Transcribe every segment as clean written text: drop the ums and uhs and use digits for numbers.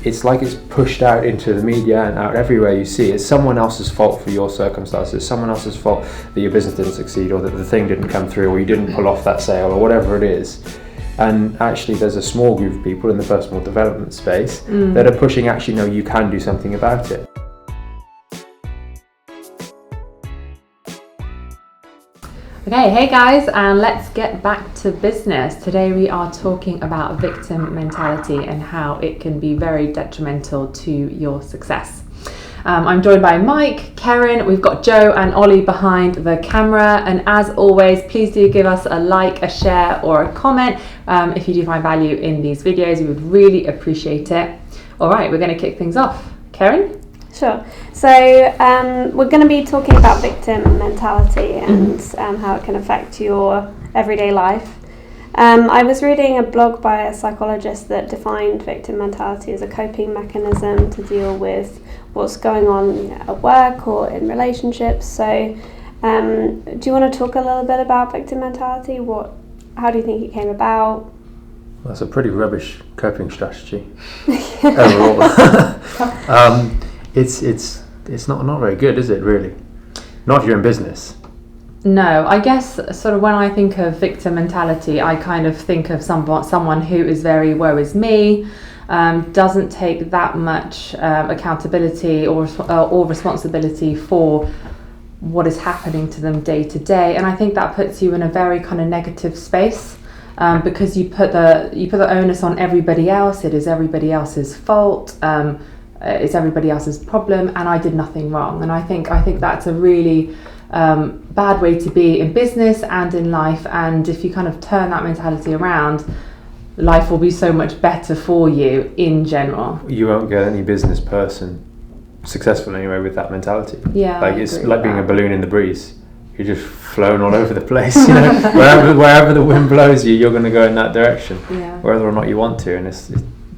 it's like it's pushed out into the media and out everywhere you see. It's someone else's fault for your circumstances. It's someone else's fault that your business didn't succeed, or that the thing didn't come through, or you didn't pull off that sale, or whatever it is. And actually there's a small group of people in the personal development space that are pushing, actually, no, you can do something about it. Okay, hey guys, and let's get back to business. Today we are talking about victim mentality and how it can be very detrimental to your success. I'm joined by Mike, Karen, we've got Joe and Ollie behind the camera, and as always, please do give us a like, a share or a comment if you do find value in these videos. We would really appreciate it. All right, we're going to kick things off. Karen? Sure. So we're going to be talking about victim mentality and how it can affect your everyday life. I was reading a blog by a psychologist that defined victim mentality as a coping mechanism to deal with what's going on at work or in relationships. So do you want to talk a little bit about victim mentality? How do you think it came about? Well, that's a pretty rubbish coping strategy overall. It's not very good, is it, really? Not if you're in business. No, I guess sort of when I think of victim mentality, I kind of think of someone who is very woe is me, doesn't take that much accountability or responsibility for what is happening to them day to day, and I think that puts you in a very kind of negative space because you put the onus on everybody else. It is everybody else's fault. It's everybody else's problem, and I did nothing wrong. And I think that's a really bad way to be in business and in life. And if you kind of turn that mentality around, life will be so much better for you in general. You won't get any business person successful anyway with that mentality. Yeah, like it's like being a balloon in the breeze. You're just flown all over the place. You know, wherever the wind blows you, you're going to go in that direction, whether or not you want to. And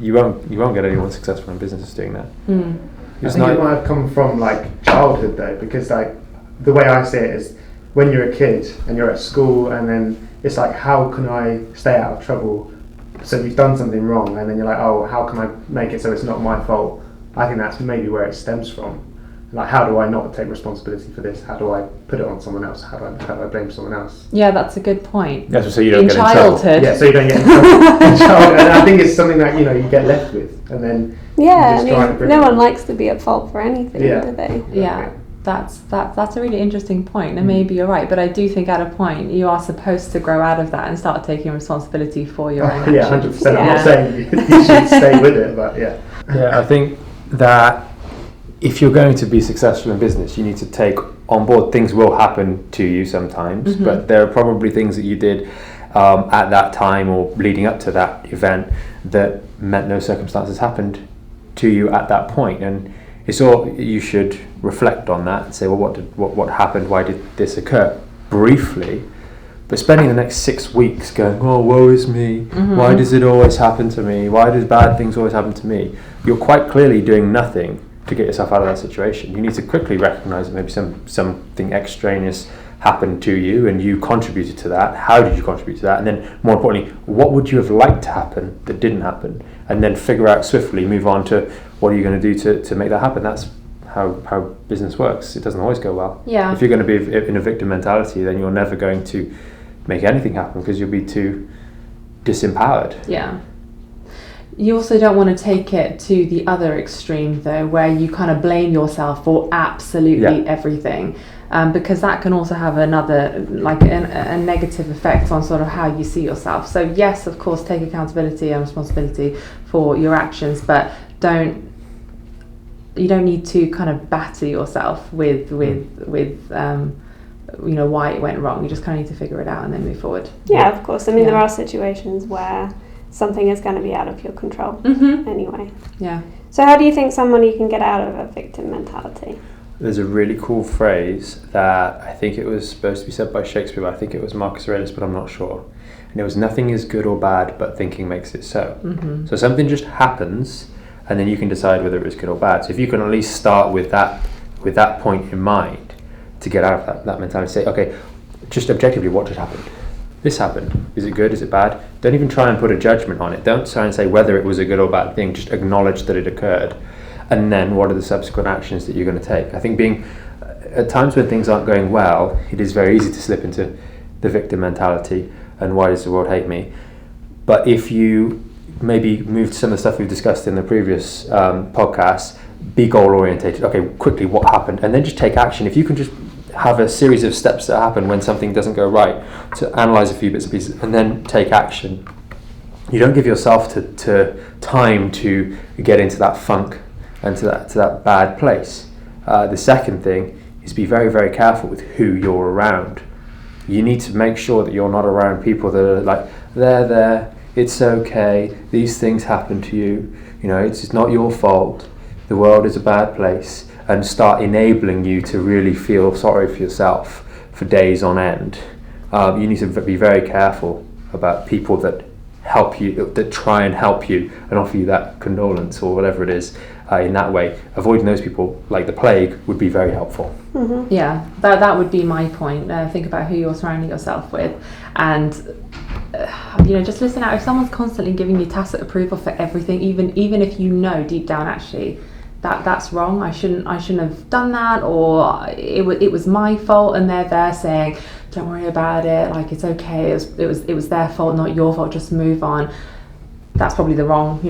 you won't get anyone successful in business doing that. I think it might have come from like childhood though, because like the way I see it is when you're a kid and you're at school, and then it's like, how can I stay out of trouble? So you've done something wrong, and then you're like, oh, how can I make it so it's not my fault? I think that's maybe where it stems from. Like, how do I not take responsibility for this? How do I put it on someone else? How do I blame someone else? Yeah, that's a good point. That's so you don't in get childhood. in trouble. Yeah, so you don't get in trouble in childhood. And I think it's something that you get left with, and then no one likes to be at fault for anything, do they? Yeah, that's a really interesting point, and maybe you're right. But I do think at a point you are supposed to grow out of that and start taking responsibility for your own actions. 100%. I'm not saying you should stay with it, but yeah. Yeah, I think that if you're going to be successful in business, you need to take on board things will happen to you sometimes, but there are probably things that you did at that time or leading up to that event that meant no circumstances happened to you at that point. And it's all, you should reflect on that and say, well, what happened? Why did this occur? Briefly. But spending the next 6 weeks going, oh, woe is me. Why does it always happen to me? Why does bad things always happen to me? You're quite clearly doing nothing to get yourself out of that situation. You need to quickly recognise that maybe something extraneous happened to you and you contributed to that. How did you contribute to that? And then more importantly, what would you have liked to happen that didn't happen? And then figure out swiftly, move on to what are you going to do to make that happen. That's how business works. It doesn't always go well. Yeah. If you're going to be in a victim mentality, then you're never going to make anything happen because you'll be too disempowered. Yeah. You also don't want to take it to the other extreme though, where you kind of blame yourself for absolutely everything, because that can also have another, like a negative effect on sort of how you see yourself. So yes, of course, take accountability and responsibility for your actions, but you don't need to kind of batter yourself with why it went wrong. You just kind of need to figure it out and then move forward. Yeah, of course. I mean, there are situations where something is going to be out of your control anyway. Yeah. So how do you think somebody can get out of a victim mentality? There's a really cool phrase that I think it was supposed to be said by Shakespeare, but I think it was Marcus Aurelius, but I'm not sure. And it was, nothing is good or bad, but thinking makes it so. So something just happens, and then you can decide whether it was good or bad. So if you can at least start with that point in mind to get out of that mentality, say, okay, just objectively, what just happened? this happened. Is it good? Is it bad? Don't even try and put a judgment on it. Don't try and say whether it was a good or bad thing. Just acknowledge that it occurred. And then what are the subsequent actions that you're going to take? I think at times when things aren't going well, it is very easy to slip into the victim mentality and why does the world hate me? But if you maybe move to some of the stuff we've discussed in the previous podcasts, be goal orientated. Okay, quickly, what happened? And then just take action. If you can just have a series of steps that happen when something doesn't go right, to analyze a few bits and pieces and then take action. You don't give yourself to time to get into that funk and to that bad place. The second thing is be very, very careful with who you're around. You need to make sure that you're not around people that are like, there, it's okay, these things happen to you, it's not your fault, the world is a bad place, and start enabling you to really feel sorry for yourself for days on end. You need to be very careful about people that help you, that try and help you and offer you that condolence or whatever it is in that way. Avoiding those people like the plague would be very helpful. Mm-hmm. Yeah, that would be my point. Think about who you're surrounding yourself with, and just listen out. If someone's constantly giving you tacit approval for everything, even if you know deep down actually that's wrong, I shouldn't have done that, or it was my fault, and they're there saying, don't worry about it, like it's okay, it was their fault, not your fault, just move on. That's probably the wrong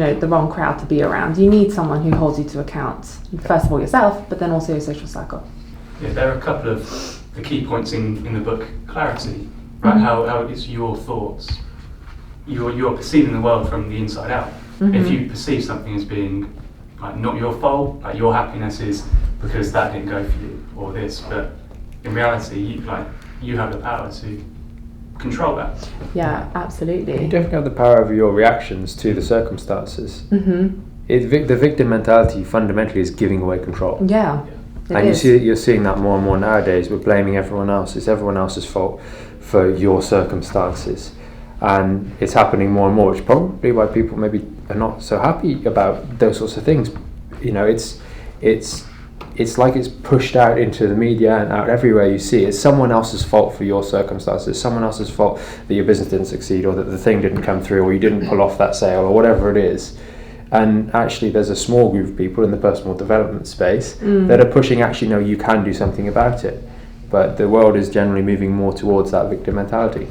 crowd to be around. You need someone who holds you to account, first of all yourself, but then also your social circle. Yeah, there are a couple of the key points in the book. Clarity, right? Mm-hmm. How it's your thoughts. You're perceiving the world from the inside out. Mm-hmm. If you perceive something as being like not your fault, like your happiness is because that didn't go for you or this, but in reality, you have the power to control that. Yeah, absolutely. You definitely have the power over your reactions to the circumstances. Mm-hmm. The victim mentality fundamentally is giving away control. Yeah. And you're seeing that more and more nowadays. We're blaming everyone else. It's everyone else's fault for your circumstances. And it's happening more and more, which is probably why people maybe are not so happy about those sorts of things. It's like it's pushed out into the media and out everywhere you see. It's someone else's fault for your circumstances. It's someone else's fault that your business didn't succeed, or that the thing didn't come through, or you didn't pull off that sale, or whatever it is. And actually there's a small group of people in the personal development space that are pushing, actually, no, you can do something about it. But the world is generally moving more towards that victim mentality.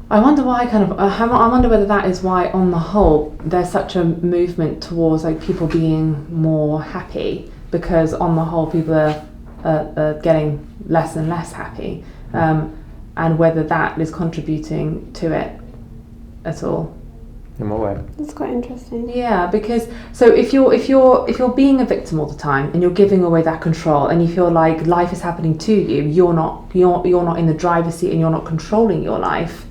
I wonder why I wonder whether that is why, on the whole, there's such a movement towards like people being more happy, because on the whole people are getting less and less happy, and whether that is contributing to it at all. In what way? That's quite interesting. Yeah, because so if you're being a victim all the time and you're giving away that control, and you feel like life is happening to you, you're not in the driver's seat and you're not controlling your life.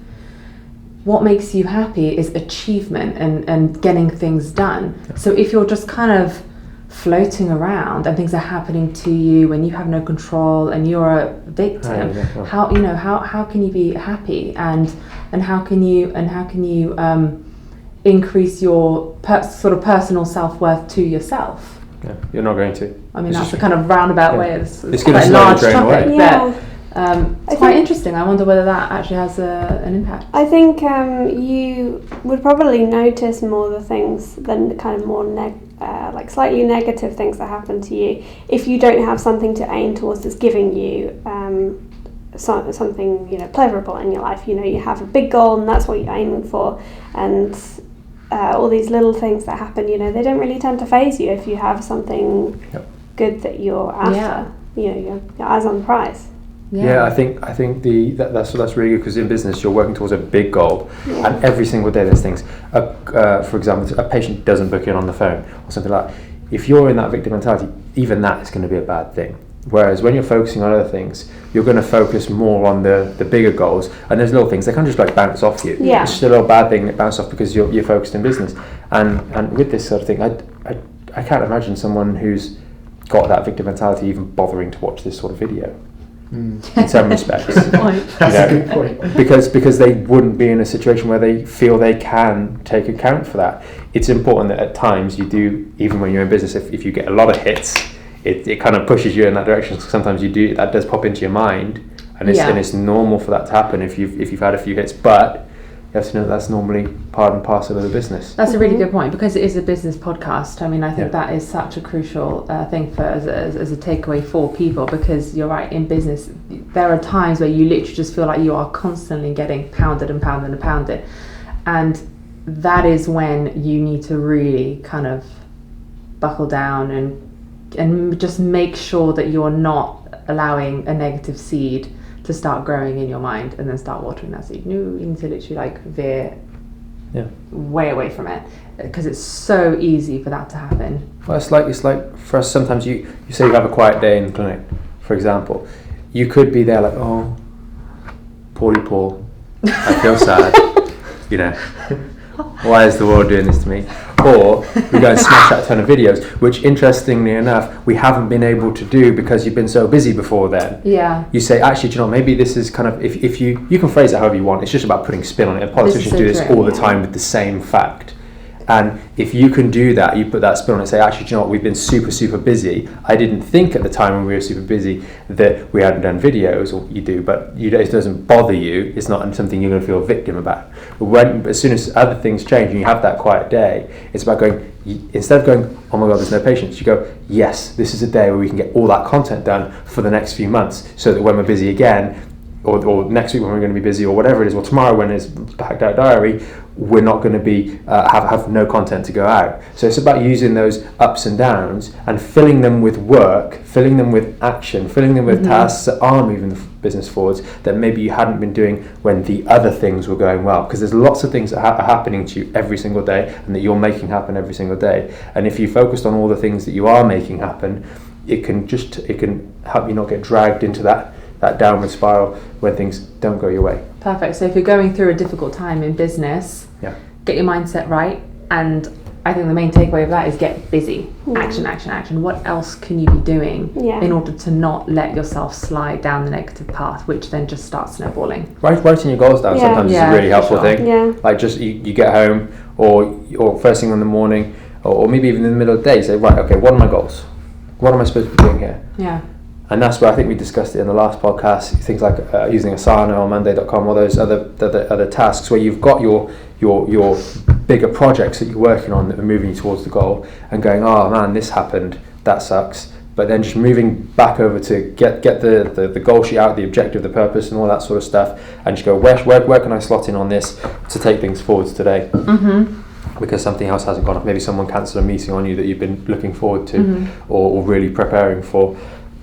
What makes you happy is achievement and getting things done. Yeah. So if you're just kind of floating around and things are happening to you and you have no control and you're a victim, how can you be happy, and how can you increase your sort of personal self-worth to yourself? Yeah, you're not going to. I mean, that's a kind of roundabout way. It's going quite to a large drain topic, away. Yeah. It's quite interesting. I wonder whether that actually has an impact. I think you would probably notice more the things than the kind of more like slightly negative things that happen to you if you don't have something to aim towards that's giving you something pleasurable in your life. You have a big goal and that's what you're aiming for, and all these little things that happen, they don't really tend to faze you if you have something good that you're after. Your eyes on the prize. Yeah, I think that's really good, because in business you're working towards a big goal, and every single day there's things. For example, a patient doesn't book in on the phone or something like that. If you're in that victim mentality, even that is going to be a bad thing. Whereas when you're focusing on other things, you're going to focus more on the bigger goals, and there's little things they can't just like bounce off you. Yeah. It's just a little bad thing that bounce off because you're focused in business. And with this sort of thing, I can't imagine someone who's got that victim mentality even bothering to watch this sort of video. In some respects. That's a good point. Because they wouldn't be in a situation where they feel they can take account for that. It's important that at times you do, even when you're in business, if you get a lot of hits, it kind of pushes you in that direction. So sometimes that does pop into your mind, and it's normal for that to happen if you've had a few hits, but you have to know that's normally part and parcel of the business. That's a really good point, because it is a business podcast. I mean, I think that is such a crucial thing for as a takeaway for people, because you're right, in business there are times where you literally just feel like you are constantly getting pounded and pounded and pounded, and that is when you need to really kind of buckle down and just make sure that you're not allowing a negative seed to start growing in your mind and then start watering that seed. You need to literally like veer way away from it, because it's so easy for that to happen. Well, it's like for us, sometimes you say you have a quiet day in the clinic, for example. You could be there like, oh, poorly Paul, I feel sad, you know, why is the world doing this to me? Or we go and smash out a ton of videos, which interestingly enough we haven't been able to do because you've been so busy before then. Yeah. You say, actually, do you know, maybe this is kind of, if you can phrase it however you want, it's just about putting spin on it. And politicians do this all the time with the same fact. And if you can do that, you put that spin on it and say, actually, do you know what, we've been super, super busy. I didn't think at the time when we were super busy that we hadn't done videos, or you do, but it doesn't bother you. It's not something you're going to feel a victim about. But as soon as other things change and you have that quiet day, it's about going, instead of going, oh my God, there's no patience, you go, yes, this is a day where we can get all that content done for the next few months, so that when we're busy again, or next week when we're going to be busy, or whatever it is, or tomorrow when it's packed out diary, we're not going to be have no content to go out. So it's about using those ups and downs and filling them with work, filling them with action, filling them with tasks that are moving the business forwards that maybe you hadn't been doing when the other things were going well. Because there's lots of things that are happening to you every single day and that you're making happen every single day. And if you focused on all the things that you are making happen, it can help you not get dragged into that downward spiral when things don't go your way. Perfect. So if you're going through a difficult time in business, get your mindset right, and I think the main takeaway of that is get busy. Action, action, action. What else can you be doing in order to not let yourself slide down the negative path, which then just starts snowballing? Writing your goals down sometimes is a really helpful thing. Yeah. Like just you get home, or first thing in the morning, or maybe even in the middle of the day, say, right, okay, what are my goals? What am I supposed to be doing here? Yeah. And that's where I think we discussed it in the last podcast, things like using Asana or Monday.com, or those other tasks where you've got your bigger projects that you're working on that are moving you towards the goal, and going, oh man, this happened, that sucks. But then just moving back over to get the goal sheet out, the objective, the purpose, and all that sort of stuff, and just go, where can I slot in on this to take things forwards today? Because something else hasn't gone off. Maybe someone cancelled a meeting on you that you've been looking forward to or really preparing for.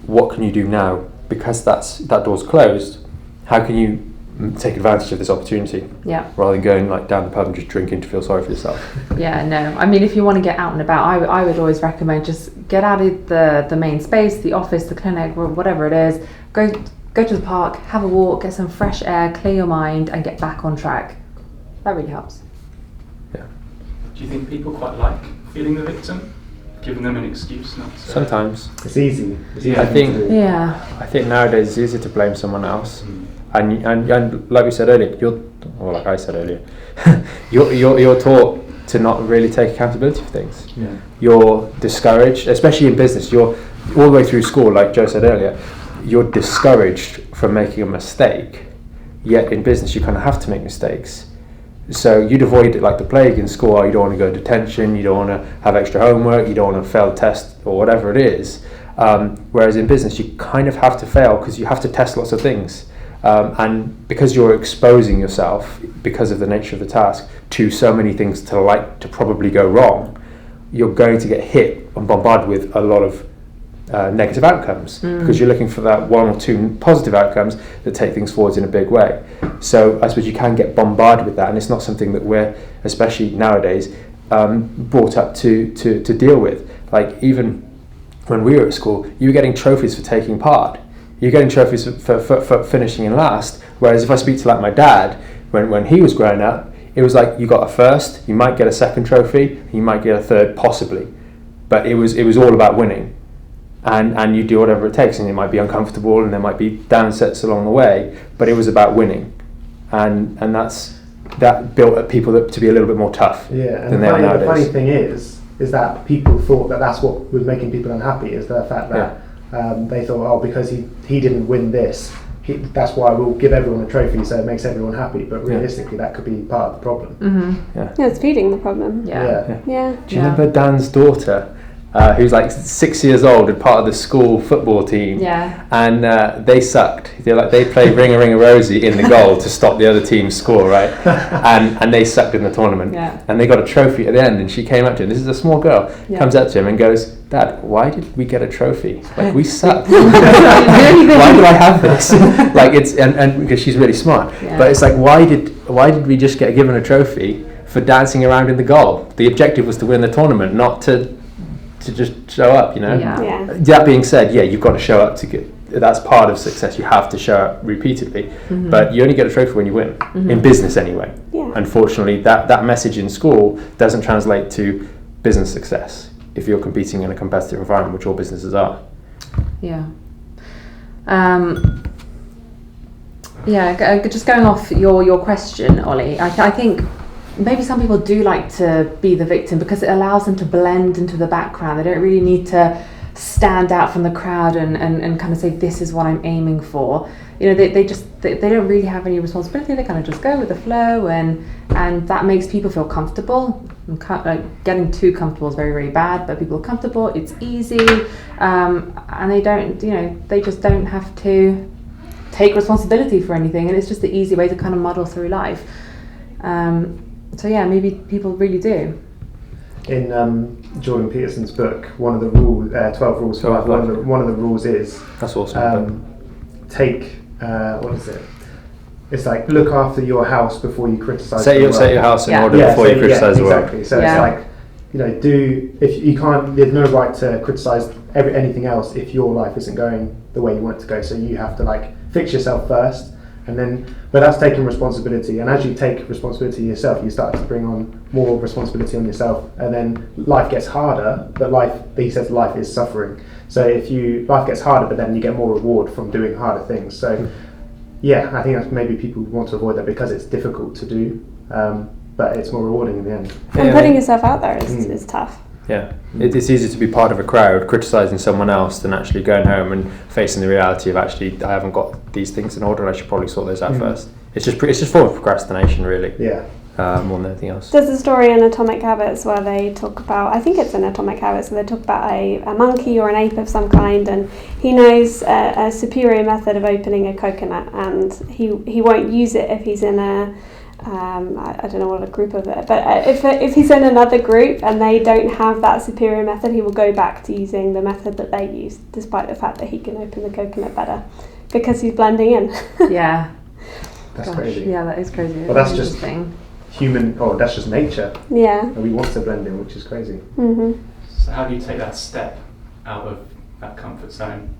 What can you do now? Because that door's closed, how can you take advantage of this opportunity? Yeah. Rather than going like down the pub and just drinking to feel sorry for yourself. Yeah, no. I mean, if you want to get out and about, I would always recommend just get out of the main space, the office, the clinic, whatever it is. Go to the park, have a walk, get some fresh air, clear your mind, and get back on track. That really helps. Yeah. Do you think people quite like feeling the victim? Giving them an excuse not to... Sometimes. It's easy. I think nowadays it's easy to blame someone else. And like we said earlier, like I said earlier, you're taught to not really take accountability for things. Yeah. You're discouraged, especially in business. You're all the way through school, like Joe said earlier, you're discouraged from making a mistake. Yet in business, you kind of have to make mistakes. So you'd avoid it like the plague in school. You don't want to go to detention, you don't want to have extra homework, you don't want to fail a test or whatever it is. Whereas in business, you kind of have to fail because you have to test lots of things. And because you're exposing yourself, because of the nature of the task, to so many things to probably go wrong, you're going to get hit and bombarded with a lot of negative outcomes because you're looking for that one or two positive outcomes that take things forwards in a big way. So I suppose you can get bombarded with that, and it's not something that we're, especially nowadays, brought up to deal with. Like even when we were at school, you were getting trophies for taking part. You're getting trophies for finishing in last. Whereas if I speak to like my dad, when he was growing up, it was like you got a first, you might get a second trophy, you might get a third possibly, but it was all about winning. And you do whatever it takes, and it might be uncomfortable and there might be downsets along the way, but it was about winning, and that built up people to be a little bit more tough than they are nowadays. The funny thing is that people thought that that's what was making people unhappy, is the fact that they thought, oh, because he didn't win this, that's why we'll give everyone a trophy so it makes everyone happy, but realistically that could be part of the problem. Yeah, it's feeding the problem. Yeah. Do you remember Dan's daughter, who's like 6 years old and part of the school football team? Yeah. And they sucked. They played Ring a Ring a Rosie in the goal to stop the other team's score, right? And they sucked in the tournament. Yeah. And they got a trophy at the end, and she came up to him. This is a small girl. Comes up to him and goes, "Dad, why did we get a trophy? Like, we sucked. Why do I have this?" Like, it's and because she's really smart. Yeah. But it's like, why did we just get given a trophy for dancing around in the goal? The objective was to win the tournament, not to just show up, you know? Yeah. That being said, you've got to show up to get. That's part of success. You have to show up repeatedly, but you only get a trophy when you win. In business, anyway. Yeah. Unfortunately, that message in school doesn't translate to business success if you're competing in a competitive environment, which all businesses are. Yeah. Just going off your question, Ollie, I think maybe some people do like to be the victim because it allows them to blend into the background. They don't really need to stand out from the crowd and kind of say, this is what I'm aiming for. You know, they don't really have any responsibility. They kind of just go with the flow, and that makes people feel comfortable. Like, getting too comfortable is very, very bad, but people are comfortable, it's easy, and they just don't have to take responsibility for anything, and it's just the easy way to kind of muddle through life. Maybe people really do. In Jordan Peterson's book, one of the rules, 12 rules for life, one of the rules is, that's awesome. Take what is it? It's like, look after your house before you criticise. Set your house in order before you criticise the world. Exactly. So it's like, if you can't, there's no right to criticise anything else if your life isn't going the way you want it to go. So you have to fix yourself first, and then. But that's taking responsibility, and as you take responsibility yourself, you start to bring on more responsibility on yourself, and then life gets harder. But he says life is suffering. So life gets harder, but then you get more reward from doing harder things. So I think that's maybe people want to avoid that because it's difficult to do, but it's more rewarding in the end. And putting yourself out there is tough. Yeah, it's easier to be part of a crowd criticising someone else than actually going home and facing the reality of actually, I haven't got these things in order and I should probably sort those out first. It's just a form of procrastination, really. Yeah. More than anything else. There's a story in Atomic Habits where they talk about, I think it's in Atomic Habits, where they talk about a monkey or an ape of some kind, and he knows a superior method of opening a coconut, and he won't use it if he's in I don't know what a group of it, but if he's in another group and they don't have that superior method, he will go back to using the method that they use, despite the fact that he can open the coconut better, because he's blending in. Yeah. That's crazy. Yeah, that is crazy. Well, that's just that's just nature. Yeah. And we want to blend in, which is crazy. Mm-hmm. So how do you take that step out of that comfort zone?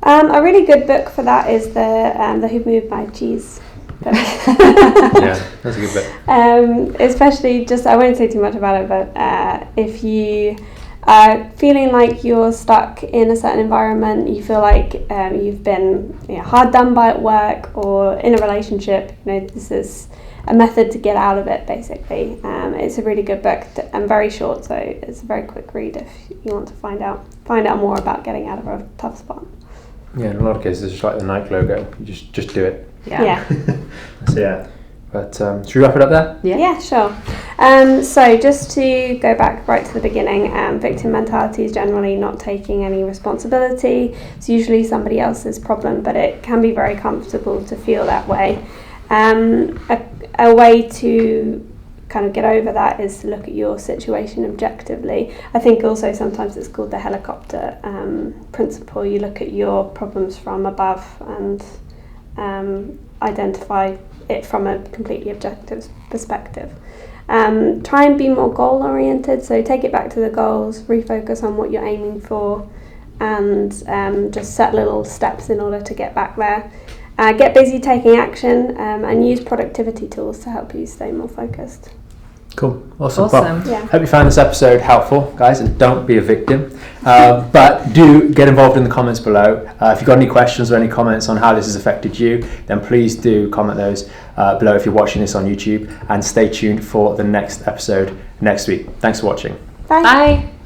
A really good book for that is the Who Moved My Cheese. Yeah, that's a good bit. Especially, I won't say too much about it, but if you are feeling like you're stuck in a certain environment, you feel like you've been hard done by at work or in a relationship, this is a method to get out of it, basically. It's a really good book and very short, so it's a very quick read if you want to find out more about getting out of a tough spot. Yeah, in a lot of cases, it's just like the Nike logo. You just do it. Yeah. Yeah. But should we wrap it up there? Yeah, sure. So just to go back right to the beginning, victim mentality is generally not taking any responsibility. It's usually somebody else's problem, but it can be very comfortable to feel that way. A way to kind of get over that is to look at your situation objectively. I think also sometimes it's called the helicopter principle. You look at your problems from above and identify it from a completely objective perspective. Try and be more goal oriented, so take it back to the goals, refocus on what you're aiming for, and just set little steps in order to get back there. Get busy taking action, and use productivity tools to help you stay more focused. Cool. Awesome. Well, Yeah. hope you found this episode helpful, guys, and don't be a victim. But do get involved in the comments below. If you've got any questions or any comments on how this has affected you, then please do comment those below if you're watching this on YouTube, and stay tuned for the next episode next week. Thanks for watching. Bye. Bye.